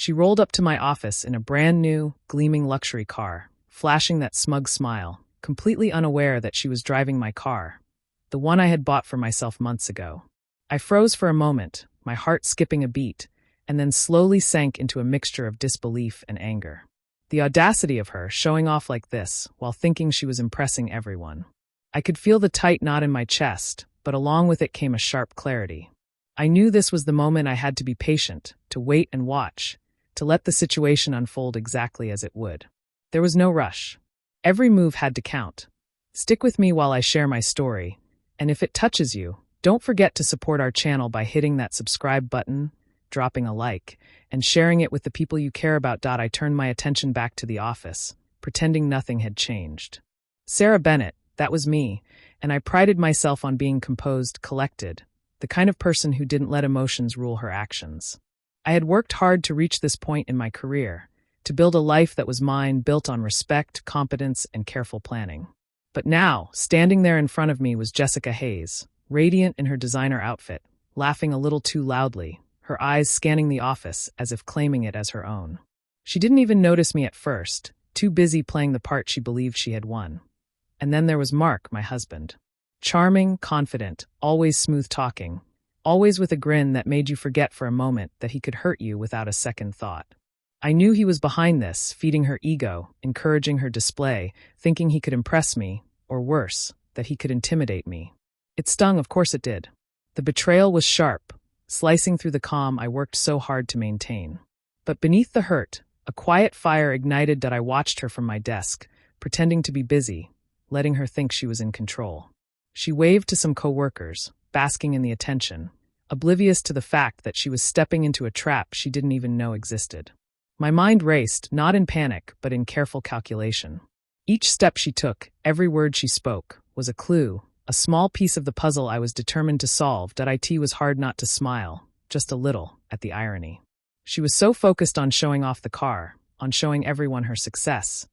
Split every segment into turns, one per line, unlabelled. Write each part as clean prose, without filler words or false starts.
She rolled up to my office in a brand new, gleaming luxury car, flashing that smug smile, completely unaware that she was driving my car, the one I had bought for myself months ago. I froze for a moment, my heart skipping a beat, and then slowly sank into a mixture of disbelief and anger. The audacity of her showing off like this while thinking she was impressing everyone. I could feel the tight knot in my chest, but along with it came a sharp clarity. I knew this was the moment I had to be patient, to wait and watch, to let the situation unfold exactly as it would. There was no rush. Every move had to count. Stick with me while I share my story, and if it touches you, don't forget to support our channel by hitting that subscribe button, dropping a like, and sharing it with the people you care about. I turned my attention back to the office, pretending nothing had changed. Sarah Bennett, that was me, and I prided myself on being composed, collected, the kind of person who didn't let emotions rule her actions. I had worked hard to reach this point in my career, to build a life that was mine, built on respect, competence, and careful planning. But now, standing there in front of me was Jessica Hayes, radiant in her designer outfit, laughing a little too loudly, her eyes scanning the office as if claiming it as her own. She didn't even notice me at first, too busy playing the part she believed she had won. And then there was Mark, my husband. Charming, confident, always smooth-talking, always with a grin that made you forget for a moment that he could hurt you without a second thought. I knew he was behind this, feeding her ego, encouraging her display, thinking he could impress me, or worse, that he could intimidate me. It stung, of course it did. The betrayal was sharp, slicing through the calm I worked so hard to maintain. But beneath the hurt, a quiet fire ignited that I watched her from my desk, pretending to be busy, letting her think she was in control. She waved to some co-workers, basking in the attention, oblivious to the fact that she was stepping into a trap she didn't even know existed. My mind raced, not in panic, but in careful calculation. Each step she took, every word she spoke, was a clue, a small piece of the puzzle I was determined to solve. It was hard not to smile, just a little, at the irony. She was so focused on showing off the car, on showing everyone her success,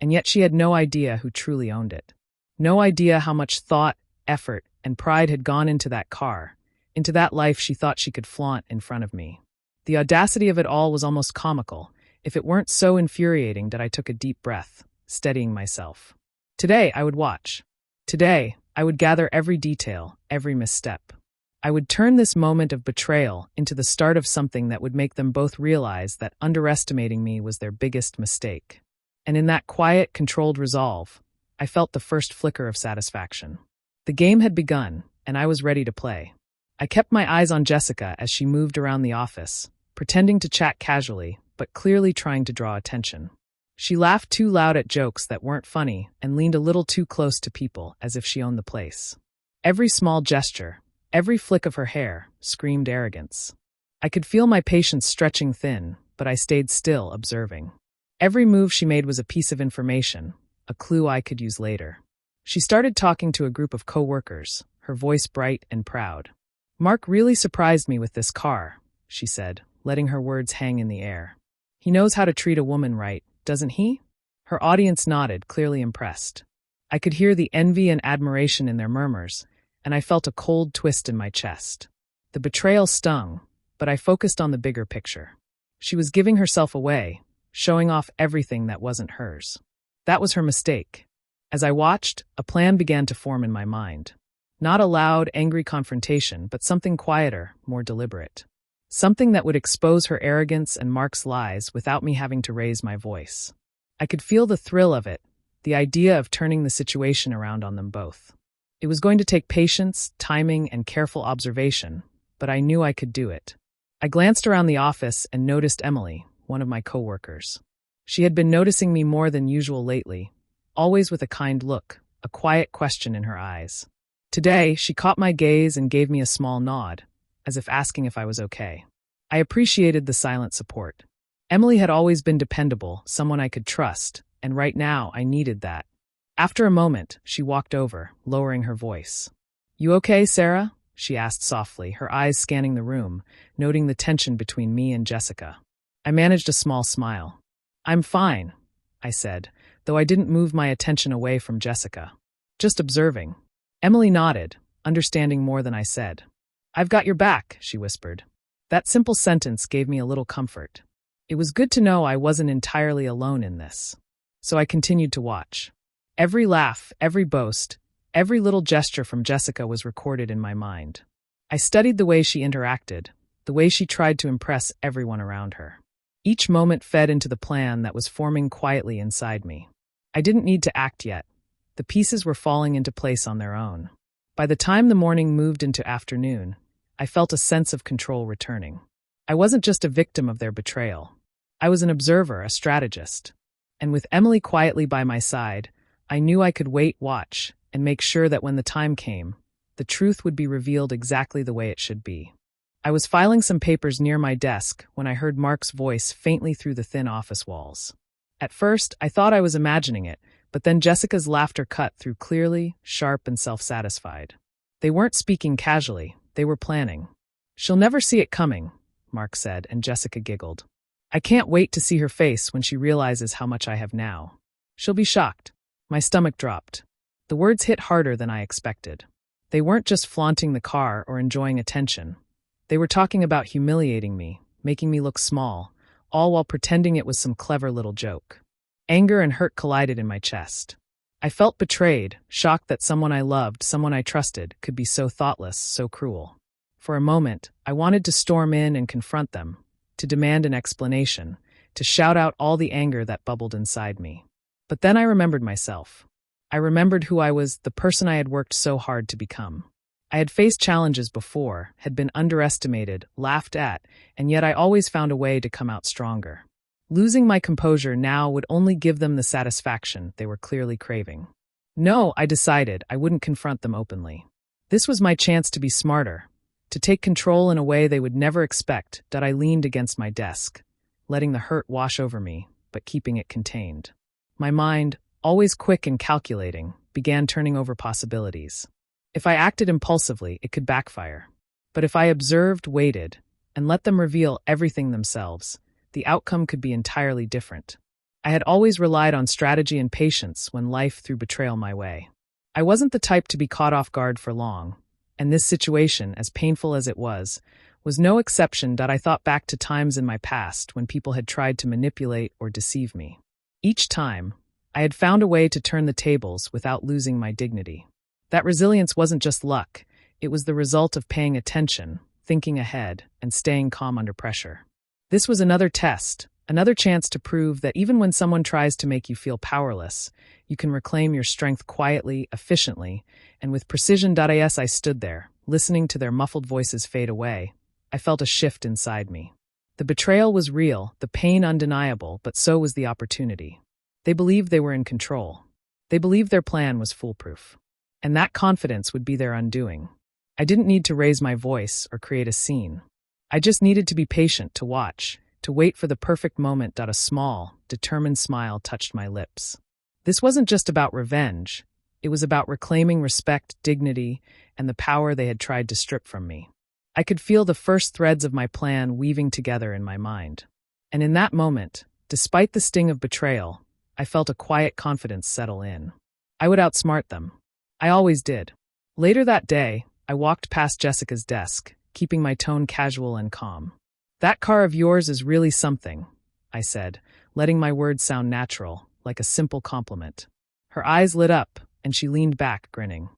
and yet she had no idea who truly owned it. No idea how much thought, effort, and pride had gone into that car, into that life she thought she could flaunt in front of me. The audacity of it all was almost comical, if it weren't so infuriating that I took a deep breath, steadying myself. Today, I would watch. Today, I would gather every detail, every misstep. I would turn this moment of betrayal into the start of something that would make them both realize that underestimating me was their biggest mistake. And in that quiet, controlled resolve, I felt the first flicker of satisfaction. The game had begun, and I was ready to play. I kept my eyes on Jessica as she moved around the office, pretending to chat casually, but clearly trying to draw attention. She laughed too loud at jokes that weren't funny and leaned a little too close to people as if she owned the place. Every small gesture, every flick of her hair, screamed arrogance. I could feel my patience stretching thin, but I stayed still, observing. Every move she made was a piece of information, a clue I could use later. She started talking to a group of co-workers, her voice bright and proud. "Mark really surprised me with this car," she said, letting her words hang in the air. "He knows how to treat a woman right, doesn't he?" Her audience nodded, clearly impressed. I could hear the envy and admiration in their murmurs, and I felt a cold twist in my chest. The betrayal stung, but I focused on the bigger picture. She was giving herself away, showing off everything that wasn't hers. That was her mistake. As I watched, a plan began to form in my mind. Not a loud, angry confrontation, but something quieter, more deliberate. Something that would expose her arrogance and Mark's lies without me having to raise my voice. I could feel the thrill of it, the idea of turning the situation around on them both. It was going to take patience, timing, and careful observation, but I knew I could do it. I glanced around the office and noticed Emily, one of my co-workers. She had been noticing me more than usual lately, always with a kind look, a quiet question in her eyes. Today, she caught my gaze and gave me a small nod, as if asking if I was okay. I appreciated the silent support. Emily had always been dependable, someone I could trust, and right now I needed that. After a moment, she walked over, lowering her voice. "You okay, Sarah?" she asked softly, her eyes scanning the room, noting the tension between me and Jessica. I managed a small smile. "I'm fine," I said, though I didn't move my attention away from Jessica. "Just observing." Emily nodded, understanding more than I said. "I've got your back," she whispered. That simple sentence gave me a little comfort. It was good to know I wasn't entirely alone in this. So I continued to watch. Every laugh, every boast, every little gesture from Jessica was recorded in my mind. I studied the way she interacted, the way she tried to impress everyone around her. Each moment fed into the plan that was forming quietly inside me. I didn't need to act yet. The pieces were falling into place on their own. By the time the morning moved into afternoon, I felt a sense of control returning. I wasn't just a victim of their betrayal. I was an observer, a strategist. And with Emily quietly by my side, I knew I could wait, watch, and make sure that when the time came, the truth would be revealed exactly the way it should be. I was filing some papers near my desk when I heard Mark's voice faintly through the thin office walls. At first, I thought I was imagining it, but then Jessica's laughter cut through clearly, sharp, and self-satisfied. They weren't speaking casually, they were planning. "She'll never see it coming," Mark said, and Jessica giggled. "I can't wait to see her face when she realizes how much I have now. She'll be shocked." My stomach dropped. The words hit harder than I expected. They weren't just flaunting the car or enjoying attention. They were talking about humiliating me, making me look small, all while pretending it was some clever little joke. Anger and hurt collided in my chest. I felt betrayed, shocked that someone I loved, someone I trusted, could be so thoughtless, so cruel. For a moment, I wanted to storm in and confront them, to demand an explanation, to shout out all the anger that bubbled inside me. But then I remembered myself. I remembered who I was, the person I had worked so hard to become. I had faced challenges before, had been underestimated, laughed at, and yet I always found a way to come out stronger. Losing my composure now would only give them the satisfaction they were clearly craving. No, I decided I wouldn't confront them openly. This was my chance to be smarter, to take control in a way they would never expect. That I leaned against my desk, letting the hurt wash over me, but keeping it contained. My mind, always quick and calculating, began turning over possibilities. If I acted impulsively, it could backfire. But if I observed, waited, and let them reveal everything themselves, the outcome could be entirely different. I had always relied on strategy and patience when life threw betrayal my way. I wasn't the type to be caught off guard for long, and this situation, as painful as it was no exception. I thought back to times in my past when people had tried to manipulate or deceive me. Each time, I had found a way to turn the tables without losing my dignity. That resilience wasn't just luck, it was the result of paying attention, thinking ahead, and staying calm under pressure. This was another test, another chance to prove that even when someone tries to make you feel powerless, you can reclaim your strength quietly, efficiently, and with precision. As I stood there, listening to their muffled voices fade away, I felt a shift inside me. The betrayal was real, the pain undeniable, but so was the opportunity. They believed they were in control. They believed their plan was foolproof. And that confidence would be their undoing. I didn't need to raise my voice or create a scene. I just needed to be patient, to watch, to wait for the perfect moment. A small, determined smile touched my lips. This wasn't just about revenge. It was about reclaiming respect, dignity, and the power they had tried to strip from me. I could feel the first threads of my plan weaving together in my mind. And in that moment, despite the sting of betrayal, I felt a quiet confidence settle in. I would outsmart them. I always did. Later that day, I walked past Jessica's desk, keeping my tone casual and calm. "That car of yours is really something," I said, letting my words sound natural, like a simple compliment. Her eyes lit up, and she leaned back, grinning.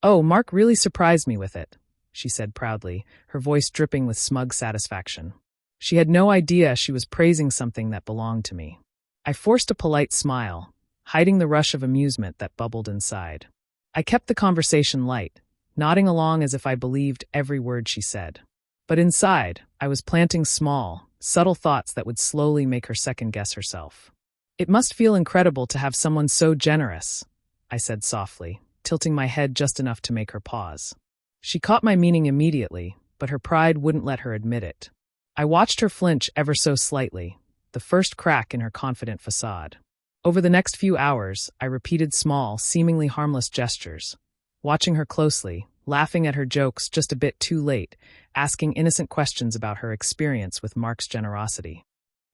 "Oh, Mark really surprised me with it," she said proudly, her voice dripping with smug satisfaction. She had no idea she was praising something that belonged to me. I forced a polite smile, hiding the rush of amusement that bubbled inside. I kept the conversation light, nodding along as if I believed every word she said. But inside, I was planting small, subtle thoughts that would slowly make her second-guess herself. "It must feel incredible to have someone so generous," I said softly, tilting my head just enough to make her pause. She caught my meaning immediately, but her pride wouldn't let her admit it. I watched her flinch ever so slightly, the first crack in her confident facade. Over the next few hours, I repeated small, seemingly harmless gestures, watching her closely, laughing at her jokes just a bit too late, asking innocent questions about her experience with Mark's generosity.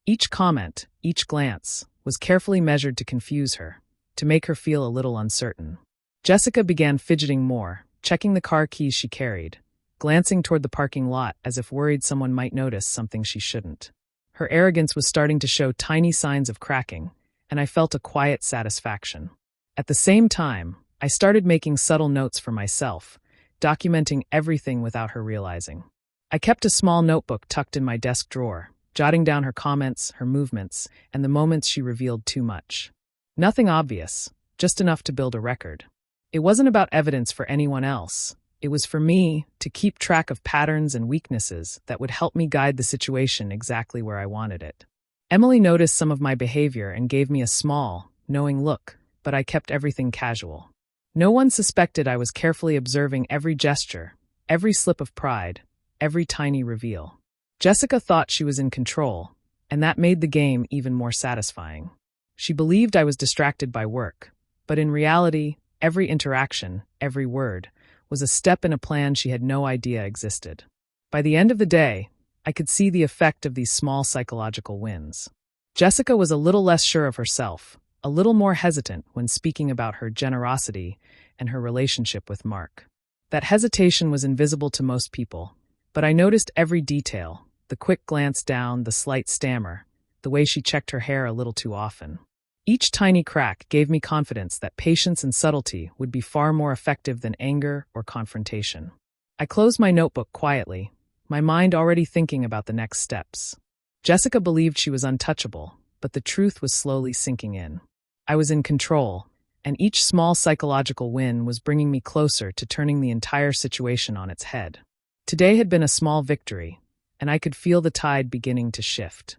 Each comment, each glance, was carefully measured to confuse her, to make her feel a little uncertain. Jessica began fidgeting more, checking the car keys she carried, glancing toward the parking lot as if worried someone might notice something she shouldn't. Her arrogance was starting to show tiny signs of cracking, and I felt a quiet satisfaction. At the same time, I started making subtle notes for myself, documenting everything without her realizing. I kept a small notebook tucked in my desk drawer, jotting down her comments, her movements, and the moments she revealed too much. Nothing obvious, just enough to build a record. It wasn't about evidence for anyone else. It was for me to keep track of patterns and weaknesses that would help me guide the situation exactly where I wanted it. Emily noticed some of my behavior and gave me a small, knowing look, but I kept everything casual. No one suspected I was carefully observing every gesture, every slip of pride, every tiny reveal. Jessica thought she was in control, and that made the game even more satisfying. She believed I was distracted by work, but in reality, every interaction, every word, was a step in a plan she had no idea existed. By the end of the day, I could see the effect of these small psychological wins. Jessica was a little less sure of herself, a little more hesitant when speaking about her generosity and her relationship with Mark. That hesitation was invisible to most people, but I noticed every detail, the quick glance down, the slight stammer, the way she checked her hair a little too often. Each tiny crack gave me confidence that patience and subtlety would be far more effective than anger or confrontation. I closed my notebook quietly, my mind already thinking about the next steps. Jessica believed she was untouchable, but the truth was slowly sinking in. I was in control, and each small psychological win was bringing me closer to turning the entire situation on its head. Today had been a small victory, and I could feel the tide beginning to shift.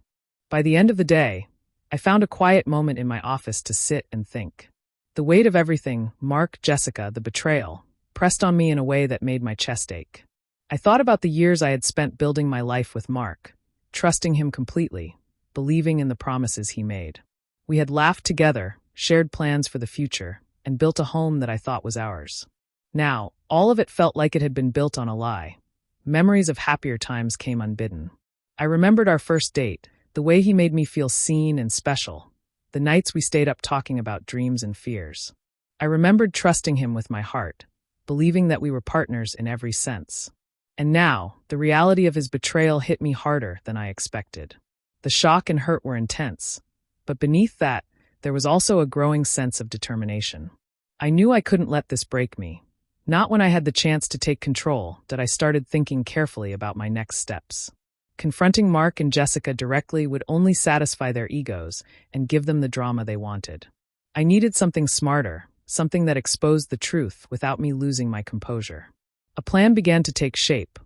By the end of the day, I found a quiet moment in my office to sit and think. The weight of everything, Mark, Jessica, the betrayal, pressed on me in a way that made my chest ache. I thought about the years I had spent building my life with Mark, trusting him completely, believing in the promises he made. We had laughed together, shared plans for the future, and built a home that I thought was ours. Now, all of it felt like it had been built on a lie. Memories of happier times came unbidden. I remembered our first date, the way he made me feel seen and special, the nights we stayed up talking about dreams and fears. I remembered trusting him with my heart, believing that we were partners in every sense. And now, the reality of his betrayal hit me harder than I expected. The shock and hurt were intense, but beneath that, there was also a growing sense of determination. I knew I couldn't let this break me. Not when I had the chance to take control that I started thinking carefully about my next steps. Confronting Mark and Jessica directly would only satisfy their egos and give them the drama they wanted. I needed something smarter, something that exposed the truth without me losing my composure. A plan began to take shape,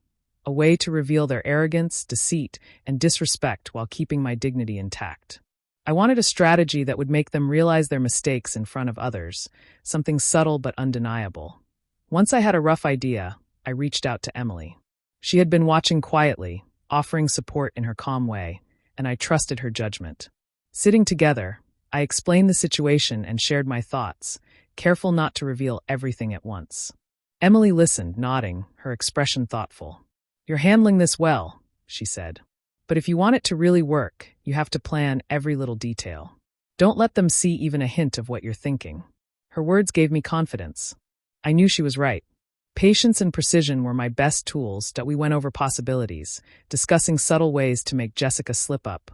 a way to reveal their arrogance, deceit, and disrespect while keeping my dignity intact. I wanted a strategy that would make them realize their mistakes in front of others, something subtle but undeniable. Once I had a rough idea, I reached out to Emily. She had been watching quietly, offering support in her calm way, and I trusted her judgment. Sitting together, I explained the situation and shared my thoughts, careful not to reveal everything at once. Emily listened, nodding, her expression thoughtful. "You're handling this well," she said. "But if you want it to really work, you have to plan every little detail. Don't let them see even a hint of what you're thinking." Her words gave me confidence. I knew she was right. Patience and precision were my best tools that we went over possibilities, discussing subtle ways to make Jessica slip up,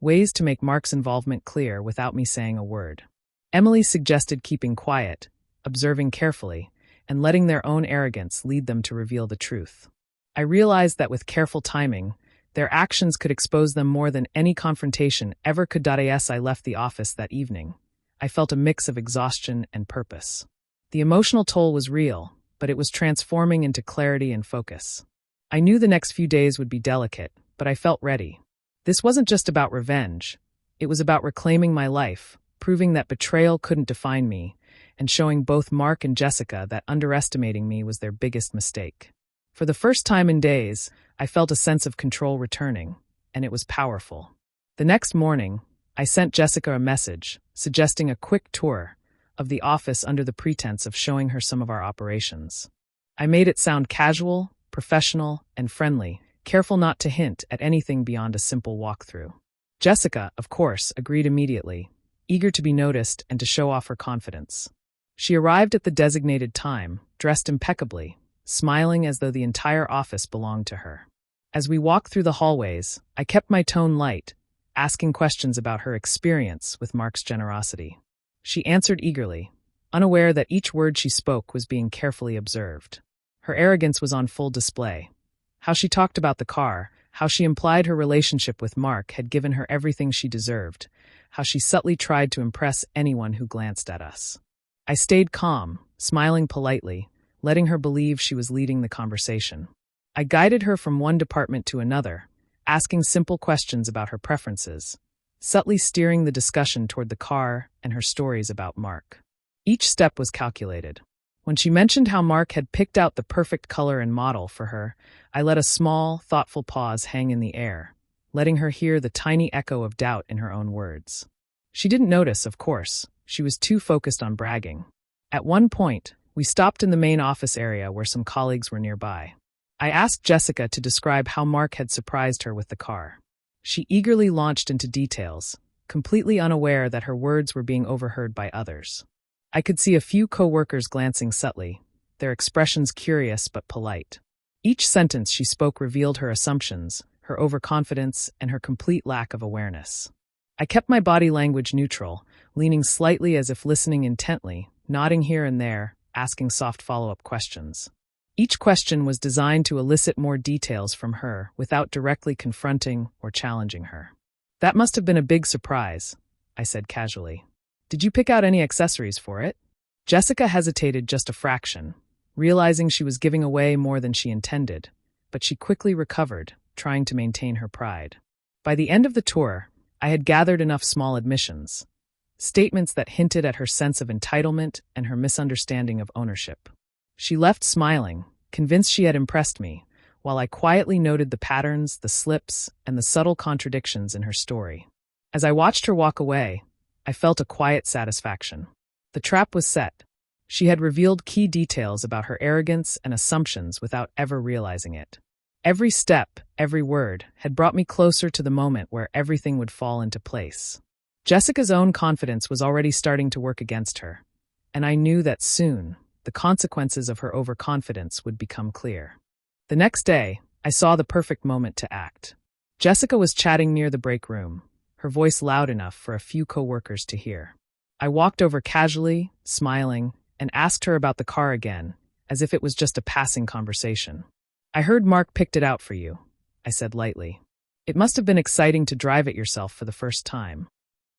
ways to make Mark's involvement clear without me saying a word. Emily suggested keeping quiet, observing carefully, and letting their own arrogance lead them to reveal the truth. I realized that with careful timing, their actions could expose them more than any confrontation ever could. As I left the office that evening, I felt a mix of exhaustion and purpose. The emotional toll was real, but it was transforming into clarity and focus. I knew the next few days would be delicate, but I felt ready. This wasn't just about revenge. It was about reclaiming my life, proving that betrayal couldn't define me, and showing both Mark and Jessica that underestimating me was their biggest mistake. For the first time in days, I felt a sense of control returning, and it was powerful. The next morning, I sent Jessica a message, suggesting a quick tour of the office under the pretense of showing her some of our operations. I made it sound casual, professional, and friendly, careful not to hint at anything beyond a simple walkthrough. Jessica, of course, agreed immediately, eager to be noticed and to show off her confidence. She arrived at the designated time, dressed impeccably, smiling as though the entire office belonged to her. As we walked through the hallways, I kept my tone light, asking questions about her experience with Mark's generosity. She answered eagerly, unaware that each word she spoke was being carefully observed. Her arrogance was on full display. How she talked about the car, how she implied her relationship with Mark had given her everything she deserved, how she subtly tried to impress anyone who glanced at us. I stayed calm, smiling politely, letting her believe she was leading the conversation. I guided her from one department to another, asking simple questions about her preferences, subtly steering the discussion toward the car and her stories about Mark. Each step was calculated. When she mentioned how Mark had picked out the perfect color and model for her, I let a small, thoughtful pause hang in the air, letting her hear the tiny echo of doubt in her own words. She didn't notice, of course. She was too focused on bragging. At one point, we stopped in the main office area where some colleagues were nearby. I asked Jessica to describe how Mark had surprised her with the car. She eagerly launched into details, completely unaware that her words were being overheard by others. I could see a few co-workers glancing subtly, their expressions curious but polite. Each sentence she spoke revealed her assumptions, her overconfidence, and her complete lack of awareness. I kept my body language neutral, leaning slightly as if listening intently, nodding here and there, asking soft follow-up questions. Each question was designed to elicit more details from her without directly confronting or challenging her. "That must have been a big surprise," I said casually. "Did you pick out any accessories for it?" Jessica hesitated just a fraction, realizing she was giving away more than she intended, but she quickly recovered, trying to maintain her pride. By the end of the tour, I had gathered enough small admissions, statements that hinted at her sense of entitlement and her misunderstanding of ownership. She left smiling, convinced she had impressed me, while I quietly noted the patterns, the slips, and the subtle contradictions in her story. As I watched her walk away, I felt a quiet satisfaction. The trap was set. She had revealed key details about her arrogance and assumptions without ever realizing it. Every step, every word, had brought me closer to the moment where everything would fall into place. Jessica's own confidence was already starting to work against her, and I knew that soon, the consequences of her overconfidence would become clear. The next day, I saw the perfect moment to act. Jessica was chatting near the break room, her voice loud enough for a few co-workers to hear. I walked over casually, smiling, and asked her about the car again, as if it was just a passing conversation. "I heard Mark picked it out for you," I said lightly. "It must have been exciting to drive it yourself for the first time."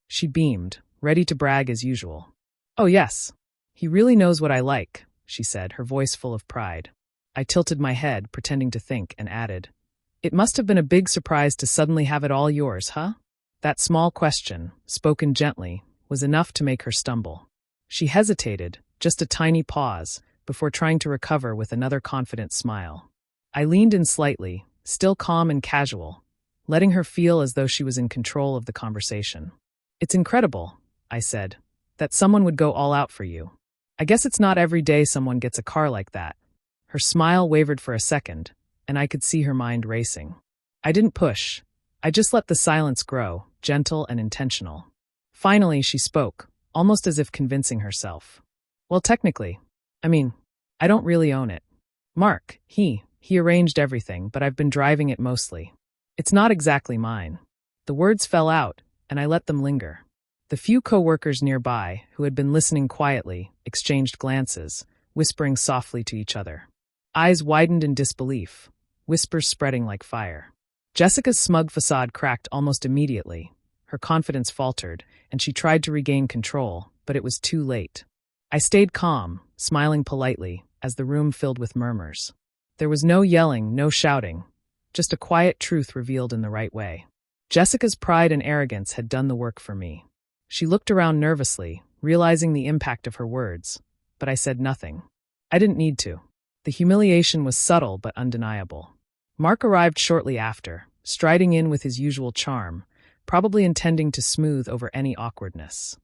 She beamed, ready to brag as usual. "Oh yes. He really knows what I like," she said, her voice full of pride. I tilted my head, pretending to think, and added, "It must have been a big surprise to suddenly have it all yours, huh?" That small question, spoken gently, was enough to make her stumble. She hesitated, just a tiny pause, before trying to recover with another confident smile. I leaned in slightly, still calm and casual, letting her feel as though she was in control of the conversation. "It's incredible," I said, "that someone would go all out for you. I guess it's not every day someone gets a car like that." Her smile wavered for a second, and I could see her mind racing. I didn't push. I just let the silence grow, gentle and intentional. Finally, she spoke, almost as if convincing herself. "Well, technically, I don't really own it. Mark, he arranged everything, but I've been driving it mostly. It's not exactly mine." The words fell out, and I let them linger. The few co-workers nearby, who had been listening quietly, exchanged glances, whispering softly to each other. Eyes widened in disbelief, whispers spreading like fire. Jessica's smug facade cracked almost immediately. Her confidence faltered, and she tried to regain control, but it was too late. I stayed calm, smiling politely, as the room filled with murmurs. There was no yelling, no shouting, just a quiet truth revealed in the right way. Jessica's pride and arrogance had done the work for me. She looked around nervously, realizing the impact of her words, but I said nothing. I didn't need to. The humiliation was subtle but undeniable. Mark arrived shortly after, striding in with his usual charm, probably intending to smooth over any awkwardness.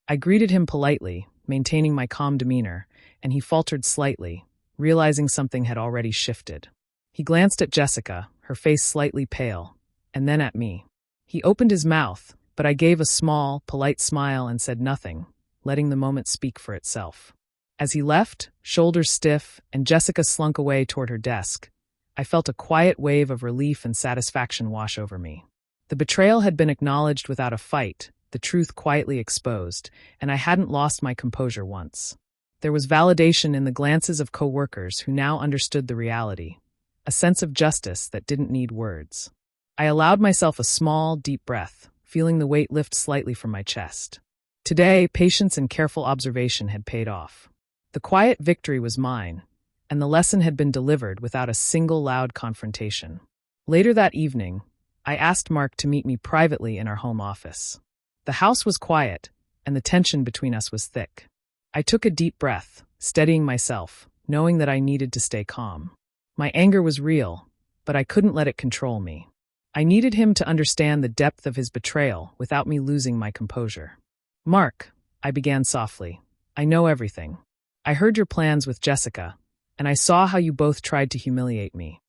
I greeted him politely, maintaining my calm demeanor, and he faltered slightly, realizing something had already shifted. He glanced at Jessica, her face slightly pale, and then at me. He opened his mouth, but I gave a small, polite smile and said nothing, letting the moment speak for itself. As he left, shoulders stiff, and Jessica slunk away toward her desk, I felt a quiet wave of relief and satisfaction wash over me. The betrayal had been acknowledged without a fight, the truth quietly exposed, and I hadn't lost my composure once. There was validation in the glances of co-workers who now understood the reality, a sense of justice that didn't need words. I allowed myself a small, deep breath, feeling the weight lift slightly from my chest. Today, patience and careful observation had paid off. The quiet victory was mine, and the lesson had been delivered without a single loud confrontation. Later that evening, I asked Mark to meet me privately in our home office. The house was quiet, and the tension between us was thick. I took a deep breath, steadying myself, knowing that I needed to stay calm. My anger was real, but I couldn't let it control me. I needed him to understand the depth of his betrayal without me losing my composure. "Mark," I began softly, "I know everything. I heard your plans with Jessica, and I saw how you both tried to humiliate me."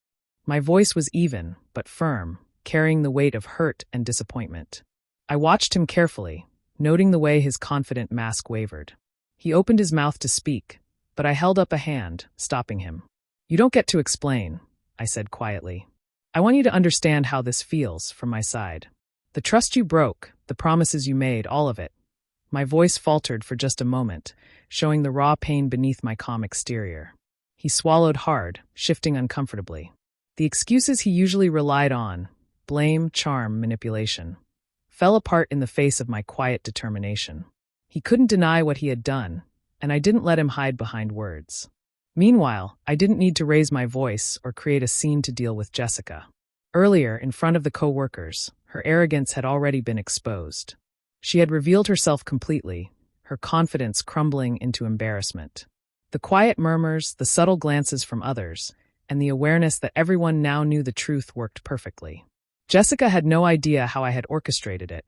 My voice was even, but firm, carrying the weight of hurt and disappointment. I watched him carefully, noting the way his confident mask wavered. He opened his mouth to speak, but I held up a hand, stopping him. "You don't get to explain," I said quietly. "I want you to understand how this feels from my side. The trust you broke, the promises you made, all of it." My voice faltered for just a moment, showing the raw pain beneath my calm exterior. He swallowed hard, shifting uncomfortably. The excuses he usually relied on, blame, charm, manipulation, fell apart in the face of my quiet determination. He couldn't deny what he had done, and I didn't let him hide behind words. Meanwhile, I didn't need to raise my voice or create a scene to deal with Jessica. Earlier, in front of the co-workers, her arrogance had already been exposed. She had revealed herself completely, her confidence crumbling into embarrassment. The quiet murmurs, the subtle glances from others, and the awareness that everyone now knew the truth worked perfectly. Jessica had no idea how I had orchestrated it,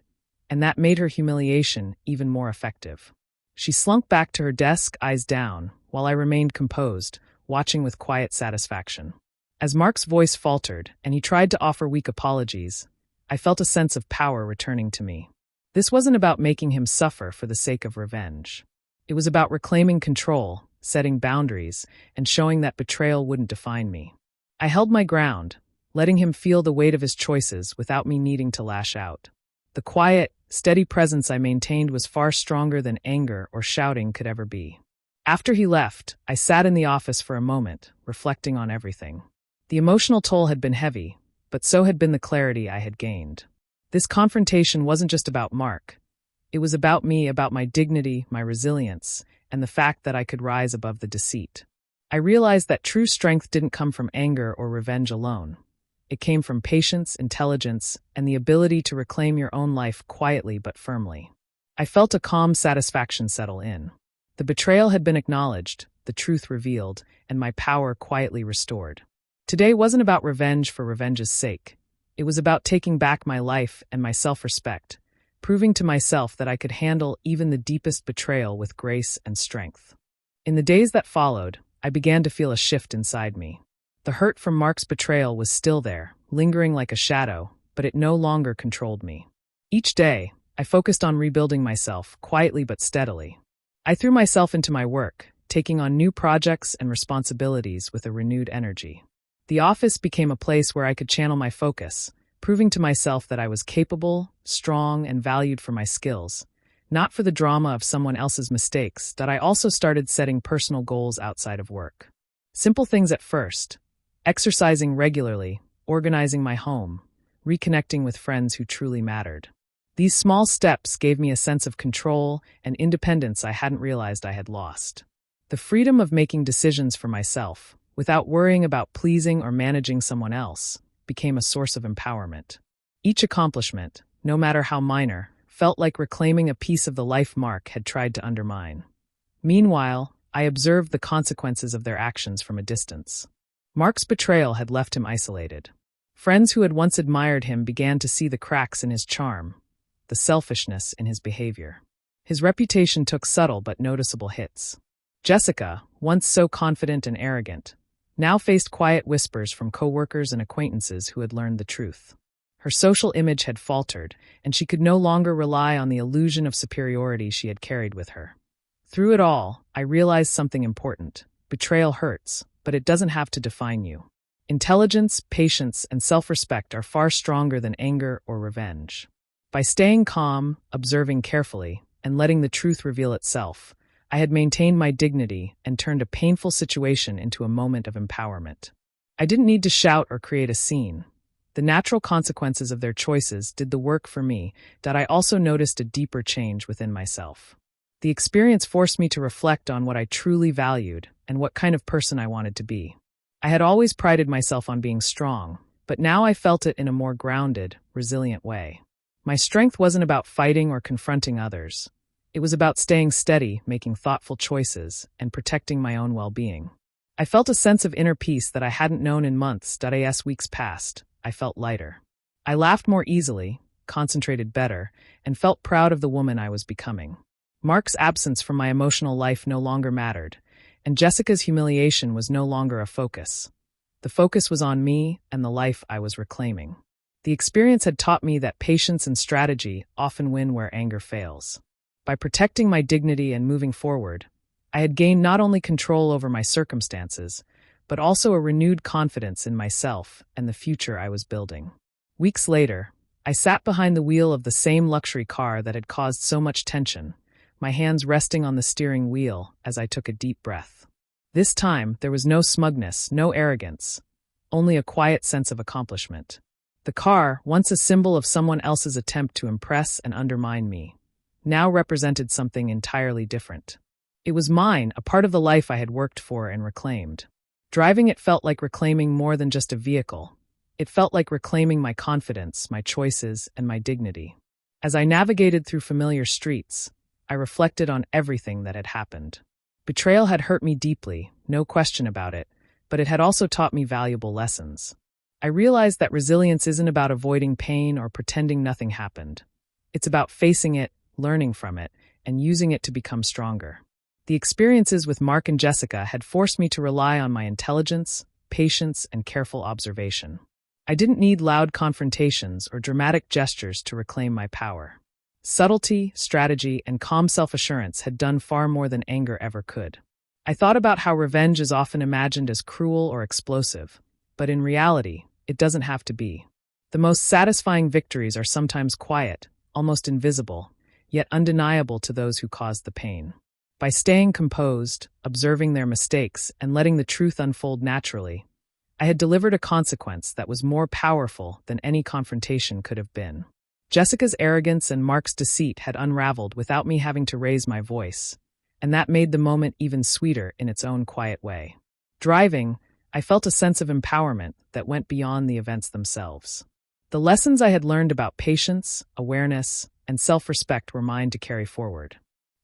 and that made her humiliation even more effective. She slunk back to her desk, eyes down, while I remained composed, watching with quiet satisfaction. As Mark's voice faltered, and he tried to offer weak apologies, I felt a sense of power returning to me. This wasn't about making him suffer for the sake of revenge. It was about reclaiming control, setting boundaries, and showing that betrayal wouldn't define me. I held my ground, letting him feel the weight of his choices without me needing to lash out. The quiet, steady presence I maintained was far stronger than anger or shouting could ever be. After he left, I sat in the office for a moment, reflecting on everything. The emotional toll had been heavy, but so had been the clarity I had gained. This confrontation wasn't just about Mark. It was about me, about my dignity, my resilience, and the fact that I could rise above the deceit. I realized that true strength didn't come from anger or revenge alone. It came from patience, intelligence, and the ability to reclaim your own life quietly but firmly. I felt a calm satisfaction settle in. The betrayal had been acknowledged, the truth revealed, and my power quietly restored. Today wasn't about revenge for revenge's sake. It was about taking back my life and my self-respect, proving to myself that I could handle even the deepest betrayal with grace and strength. In the days that followed, I began to feel a shift inside me. The hurt from Mark's betrayal was still there, lingering like a shadow, but it no longer controlled me. Each day, I focused on rebuilding myself, quietly but steadily. I threw myself into my work, taking on new projects and responsibilities with a renewed energy. The office became a place where I could channel my focus, proving to myself that I was capable, strong, and valued for my skills, not for the drama of someone else's mistakes. That I also started setting personal goals outside of work. Simple things at first: exercising regularly, organizing my home, reconnecting with friends who truly mattered. These small steps gave me a sense of control and independence I hadn't realized I had lost. The freedom of making decisions for myself, without worrying about pleasing or managing someone else, became a source of empowerment. Each accomplishment, no matter how minor, felt like reclaiming a piece of the life Mark had tried to undermine. Meanwhile, I observed the consequences of their actions from a distance. Mark's betrayal had left him isolated. Friends who had once admired him began to see the cracks in his charm, the selfishness in his behavior. His reputation took subtle but noticeable hits. Jessica, once so confident and arrogant, now faced quiet whispers from coworkers and acquaintances who had learned the truth. Her social image had faltered, and she could no longer rely on the illusion of superiority she had carried with her. Through it all, I realized something important. Betrayal hurts, but it doesn't have to define you. Intelligence, patience, and self-respect are far stronger than anger or revenge. By staying calm, observing carefully, and letting the truth reveal itself, I had maintained my dignity and turned a painful situation into a moment of empowerment. I didn't need to shout or create a scene. The natural consequences of their choices did the work for me, that I also noticed a deeper change within myself. The experience forced me to reflect on what I truly valued and what kind of person I wanted to be. I had always prided myself on being strong, but now I felt it in a more grounded, resilient way. My strength wasn't about fighting or confronting others. It was about staying steady, making thoughtful choices, and protecting my own well-being. I felt a sense of inner peace that I hadn't known in months. As weeks passed, I felt lighter. I laughed more easily, concentrated better, and felt proud of the woman I was becoming. Mark's absence from my emotional life no longer mattered, and Jessica's humiliation was no longer a focus. The focus was on me and the life I was reclaiming. The experience had taught me that patience and strategy often win where anger fails. By protecting my dignity and moving forward, I had gained not only control over my circumstances, but also a renewed confidence in myself and the future I was building. Weeks later, I sat behind the wheel of the same luxury car that had caused so much tension, my hands resting on the steering wheel as I took a deep breath. This time, there was no smugness, no arrogance, only a quiet sense of accomplishment. The car, once a symbol of someone else's attempt to impress and undermine me, now represented something entirely different. It was mine, a part of the life I had worked for and reclaimed. Driving it felt like reclaiming more than just a vehicle. It felt like reclaiming my confidence, my choices, and my dignity. As I navigated through familiar streets, I reflected on everything that had happened. Betrayal had hurt me deeply, no question about it, but it had also taught me valuable lessons. I realized that resilience isn't about avoiding pain or pretending nothing happened. It's about facing it, learning from it, and using it to become stronger. The experiences with Mark and Jessica had forced me to rely on my intelligence, patience, and careful observation. I didn't need loud confrontations or dramatic gestures to reclaim my power. Subtlety, strategy, and calm self-assurance had done far more than anger ever could. I thought about how revenge is often imagined as cruel or explosive, but in reality, it doesn't have to be. The most satisfying victories are sometimes quiet, almost invisible, yet undeniable to those who caused the pain. By staying composed, observing their mistakes, and letting the truth unfold naturally, I had delivered a consequence that was more powerful than any confrontation could have been. Jessica's arrogance and Mark's deceit had unraveled without me having to raise my voice, and that made the moment even sweeter in its own quiet way. Driving, I felt a sense of empowerment that went beyond the events themselves. The lessons I had learned about patience, awareness, and self-respect were mine to carry forward.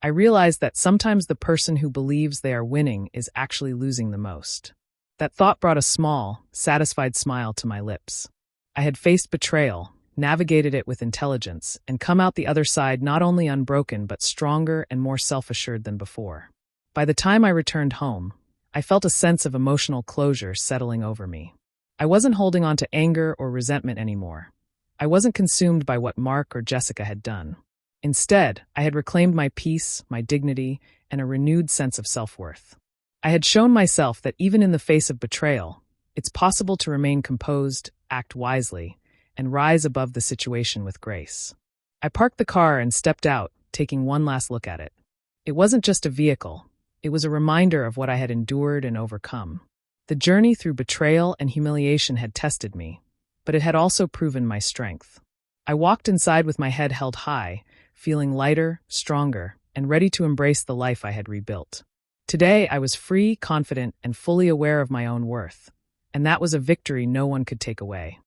I realized that sometimes the person who believes they are winning is actually losing the most. That thought brought a small, satisfied smile to my lips. I had faced betrayal, navigated it with intelligence, and come out the other side not only unbroken but stronger and more self-assured than before. By the time I returned home, I felt a sense of emotional closure settling over me. I wasn't holding on to anger or resentment anymore. I wasn't consumed by what Mark or Jessica had done. Instead, I had reclaimed my peace, my dignity, and a renewed sense of self-worth. I had shown myself that even in the face of betrayal, it's possible to remain composed, act wisely, and rise above the situation with grace. I parked the car and stepped out, taking one last look at it. It wasn't just a vehicle. It was a reminder of what I had endured and overcome. The journey through betrayal and humiliation had tested me, but it had also proven my strength. I walked inside with my head held high, feeling lighter, stronger, and ready to embrace the life I had rebuilt. Today, I was free, confident, and fully aware of my own worth, and that was a victory no one could take away.